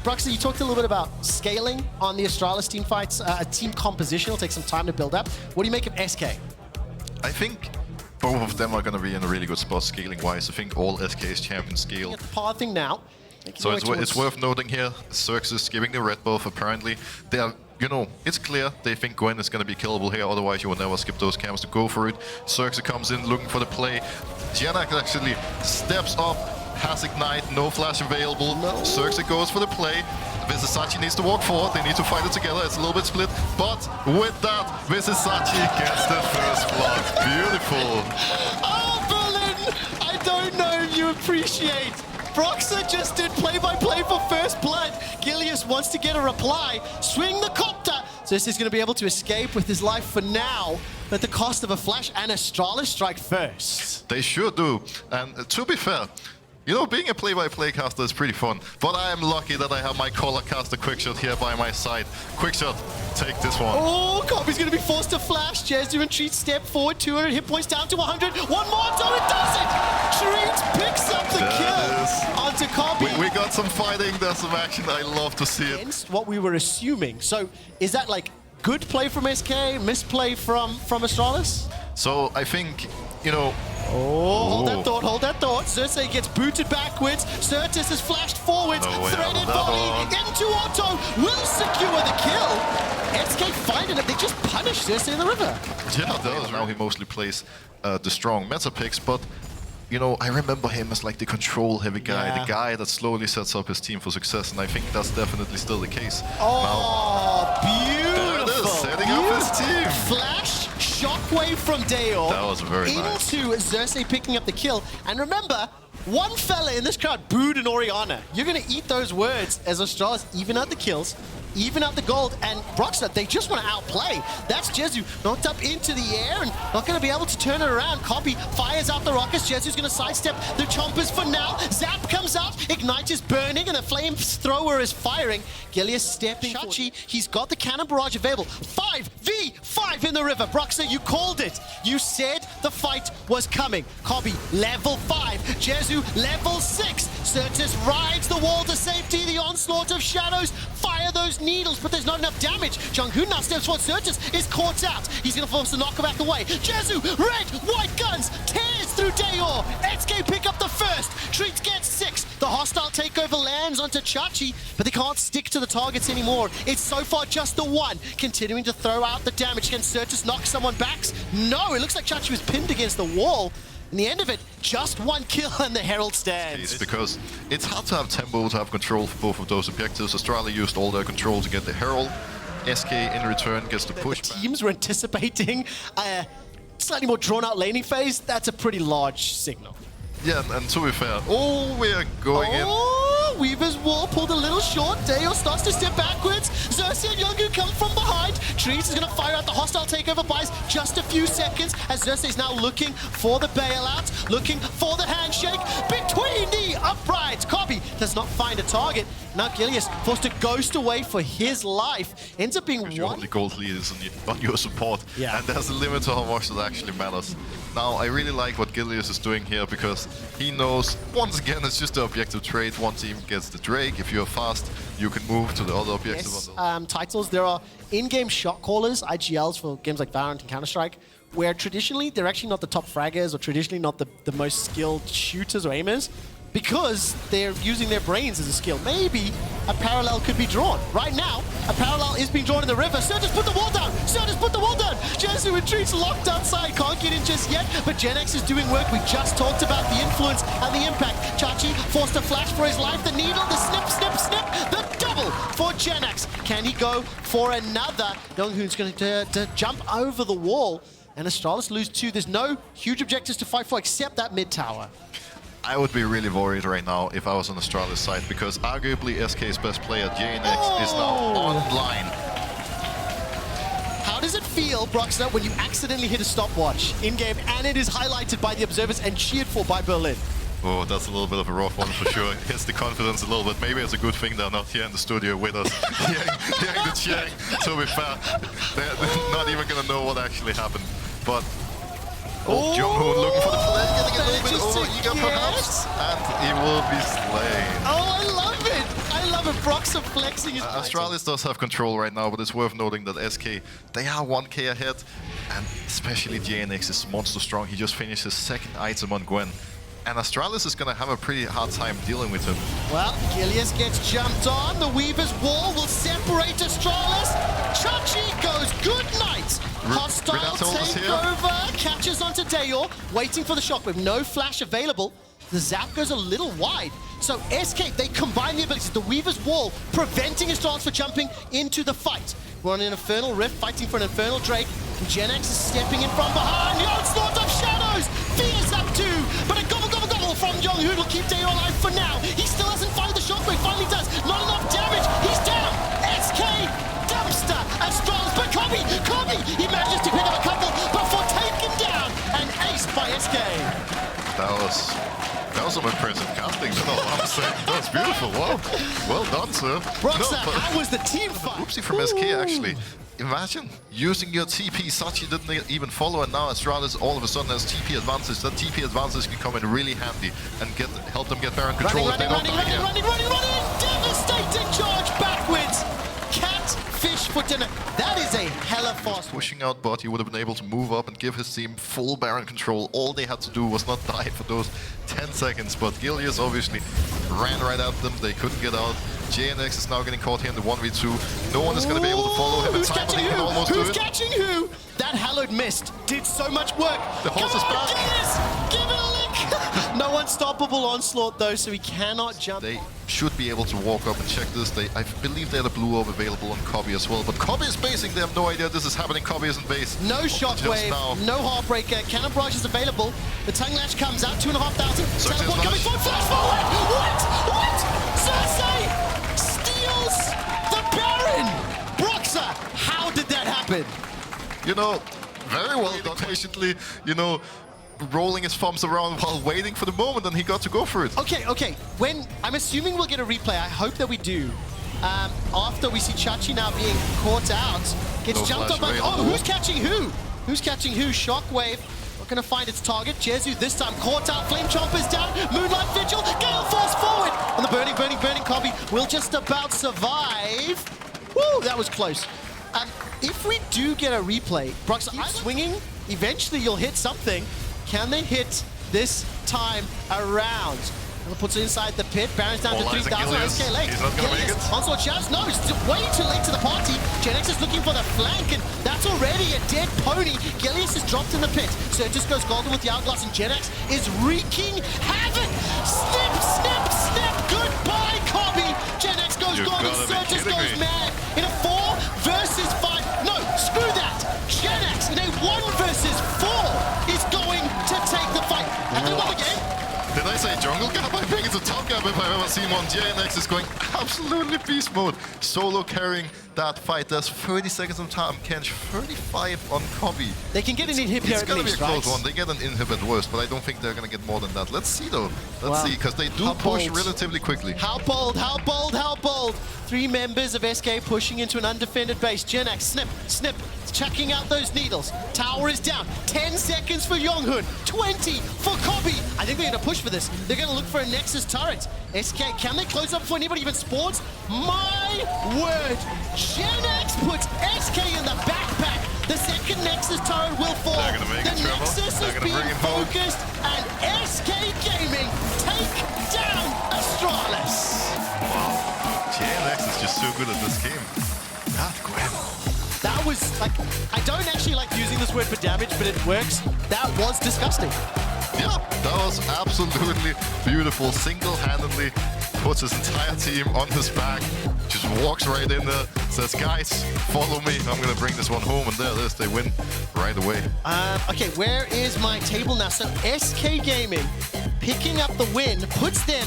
Broxah, you talked a little bit about scaling on the Astralis team fights. A team composition will take some time to build up. What do you make of SK? I think both of them are going to be in a really good spot scaling-wise. I think all SK's champions scale. Get the power thing now. So it's worth noting here, Xerxe is giving the red buff. Apparently, they are, you know, it's clear they think Gwen is going to be killable here, otherwise you will never skip those camps to go for it. Xerxe comes in looking for the play. JeongHoon actually steps up, has Ignite, no flash available. No. Xerxe goes for the play. Vizicsasci needs to walk forward, they need to fight it together, it's a little bit split, but with that, Vizicsasci gets the first blood. Beautiful. Oh, Berlin! I don't know if you appreciate. Broxah just did play-by-play for first blood. Gilius wants to get a reply. Swing the copter. So this is going to be able to escape with his life for now, at the cost of a flash and Astralis strike first. They sure do. And to be fair, you know, being a play-by-play caster is pretty fun, but I am lucky that I have my caller caster QuickShot here by my side. QuickShot, take this one. Oh, Kobbe's going to be forced to flash. Jezu and Treatz step forward, 200 hit points down to 100. One more, so it does it! Treatz picks up the kill onto Kobbe. We got some fighting, there's some action, I love to see it. Against what we were assuming. So, is that like good play from SK, misplay from Astralis? So, I think, you know, hold that thought. Xerxe gets booted backwards. Sertuss is flashed forwards. Threaded volley into auto. Will secure the kill. SK finding it. They just punish Xerxe in the river. Yeah, does. Now he mostly plays the strong meta picks, but you know, I remember him as like the control-heavy guy, the guy that slowly sets up his team for success, and I think that's definitely still the case. Oh, beautiful! There it is, setting up his team. Flash shockwave from Dajor. That was very nice. Into Xerxe picking up the kill. And remember, one fella in this crowd booed an Orianna. You're going to eat those words as Astralis even out the kills, even out the gold, and Broxah, they just want to outplay. That's Jezu knocked up into the air and not going to be able to turn it around. Kobbe fires out the rockets. Jezu's going to sidestep the chompers for now. Zap comes out, Ignite is burning, and the flamethrower is firing. Gilius stepping forward. He's got the cannon barrage available. 5v5 in the river. Broxah, you called it. You said the fight was coming. Kobbe, level 5. Jezu, level 6. Sertuss rides the wall to safety. The onslaught of shadows. Fire those needles, but there's not enough damage. JeongHoon now steps forward. Sertuss is caught out. He's going to force the knockback away. Jezu, red, white guns, tears through Dajor. SK pick up the first. Treatz gets 6. The hostile takeover lands onto Chachi, but they can't stick to the targets anymore. It's so far just the one. Continuing to throw out the damage. Can Sertuss knock someone back? No, it looks like Chachi was pinned against the wall. In the end of it, just one kill and the Herald stands. It's because it's hard to have tempo, to have control for both of those objectives. Astralis used all their control to get the Herald. SK in return gets to push back. Teams were anticipating a slightly more drawn-out laning phase. That's a pretty large signal. Yeah, and to be fair, we're going in. Weaver's wall pulled a little short. Dajor starts to step backwards. Xerxe and JeongHoon come from behind. Treatz is going to fire out the hostile takeover, buys just a few seconds as Xerxe is now looking for the bailout, looking for the handshake between the uprights. Kobbe does not find a target. Now Gilius forced to ghost away for his life. Ends up being one. Your only gold lead is on your support, and there's a limit to how much that actually matters. Now, I really like what Gilius is doing here because he knows, once again, it's just the objective trade. One team gets the Drake. If you're fast, you can move to the other objective. Yes, titles, there are in-game shot callers, IGLs for games like Valorant and Counter-Strike, where traditionally they're actually not the top fraggers or traditionally not the most skilled shooters or aimers, because they're using their brains as a skill. Maybe a parallel could be drawn. Right now, a parallel is being drawn in the river. Sertuss put the wall down! Sertuss put the wall down! Jezu and Treatz locked outside. Can't get in just yet, but JeongHoon is doing work. We just talked about the influence and the impact. Chachi forced a flash for his life. The needle, the snip, snip, snip. The double for JeongHoon. Can he go for another? JeongHoon's going to jump over the wall, and Astralis lose 2. There's no huge objectives to fight for except that mid tower. I would be really worried right now if I was on Astralis' side, because arguably SK's best player, JeongHoon, is now online. How does it feel, Broxah, when you accidentally hit a stopwatch in-game and it is highlighted by the observers and cheered for by Berlin? Oh, that's a little bit of a rough one for sure. It hits the confidence a little bit. Maybe it's a good thing they're not here in the studio with us, hearing the cheering. To be fair, they're not even going to know what actually happened. But JeongHoon looking for the play, getting a little bit over eager perhaps, and he will be slain. Oh, I love it! I love it. Broxah flexing his Astralis does have control right now, but it's worth noting that SK, they are 1k ahead, and especially JNX is monster strong. He just finished his second item on Gwen. And Astralis is going to have a pretty hard time dealing with him. Well, Gilius gets jumped on. The Weaver's Wall will separate Astralis. Chachi goes good night. Hostile takeover. Catches onto Dajor. Waiting for the shockwave. No flash available. The zap goes a little wide. So SK, they combine the abilities. The Weaver's Wall preventing Astralis from jumping into the fight. We're on an Infernal Rift, fighting for an Infernal Drake. And JeongHoon is stepping in from behind. The onslaught of shadows. Fears up too. But a gobble from JeongHoon will keep Dajor alive for now. He still hasn't found the shockwave. Finally does. Not enough damage. He's down. SK dumpster. Astralis, but Kobbe. He manages to pick up a couple before taken down and aced by SK. That was some impressive casting. That's all I'm saying. That was beautiful. Wow. Well done, sir. Broxah, how was the team fight? Oopsie from SK, actually. Imagine using your TP. Sachi didn't even follow, and now Astralis all of a sudden has TP advantage. That TP advantage can come in really handy and help them get Baron control if they don't die again. Running! Devastating charge backwards! Catfish for dinner. That is a hella fast. Pushing out bot, he would have been able to move up and give his team full Baron control. All they had to do was not die for those 10 seconds, but Gilius obviously ran right at them. They couldn't get out. JNX is now getting caught here in the 1v2. No one is going to be able to follow him in time, but he can almost do it. Who's catching who? That hallowed mist did so much work. The horse is back. Gilius, give it a lick. No unstoppable onslaught though, so he cannot jump. They should be able to walk up and check this. I believe they had a blue orb available on Kobbe as well, but Kobbe is basing. They have no idea this is happening. Kobbe isn't base. No shockwave, no heartbreaker. Cannon barrage is available. The tongue latch comes out, 2,500. Teleport coming forward, flash forward. What? Xerxe steals the Baron. Broxah, how did that happen? You know, very well done patiently, you know, rolling his thumbs around while waiting for the moment, and he got to go for it. Okay. When I'm assuming we'll get a replay, I hope that we do. After we see Chachi now being caught out, gets jumped up by... Oh, who's catching who? Who's catching who? Shockwave. Not going to find its target. Jezu this time caught out. Flame Chomper's down. Moonlight Vigil. Gale Force forward. And the burning Kobbe will just about survive. Woo, that was close. If we do get a replay, Broxah, keep swinging. Eventually you'll hit something. Can they hit this time around? Puts it inside the pit. Baron's down to 3,000. SK late. He's not going to make it. Onslaught shouts. No, it's way too late to the party. JeongHoon is looking for the flank, and that's already a dead pony. Gilius is dropped in the pit. Sertuss goes golden with the hourglass, and JeongHoon is wreaking havoc. Snip. Goodbye, Kobbe. JeongHoon goes golden. Sertuss goes mad. In a 4 versus 5. No, screw that. JeongHoon in a 1 versus 4 is going to take the fight. And another game. Did I say jungle gap? I think it's a top gap if I've ever seen one. JNX is going absolutely beast mode. Solo carrying that fight. There's 30 seconds of Tahm Kench, 35 on Kobbe. They can get an inhib here It's at going to be a close right? one. They get an inhib at worst, but I don't think they're going to get more than that. Let's see though. Let's see, because they do push relatively quickly. How bold. 3 members of SK pushing into an undefended base. JeongHoon, snip, chucking out those needles. Tower is down. 10 seconds for JeongHoon. 20 for Kobbe. I think they're going to push for this. They're going to look for a Nexus turret. SK, can they close up before anybody even spawns? My word. JeongHoon puts SK in the backpack. The second Nexus turret will fall. They're going to make it trouble. Nexus is being focused, and SK Gaming take down Astralis. Wow. JNX is just so good at this game. That Gwen. That was, like, I don't actually like using this word for damage, but it works. That was disgusting. Yeah, that was absolutely beautiful. Single-handedly puts his entire team on his back. Just walks right in there, says, guys, follow me. I'm going to bring this one home. And there it is. They win right away. Okay, where is my table now? So SK Gaming picking up the win puts them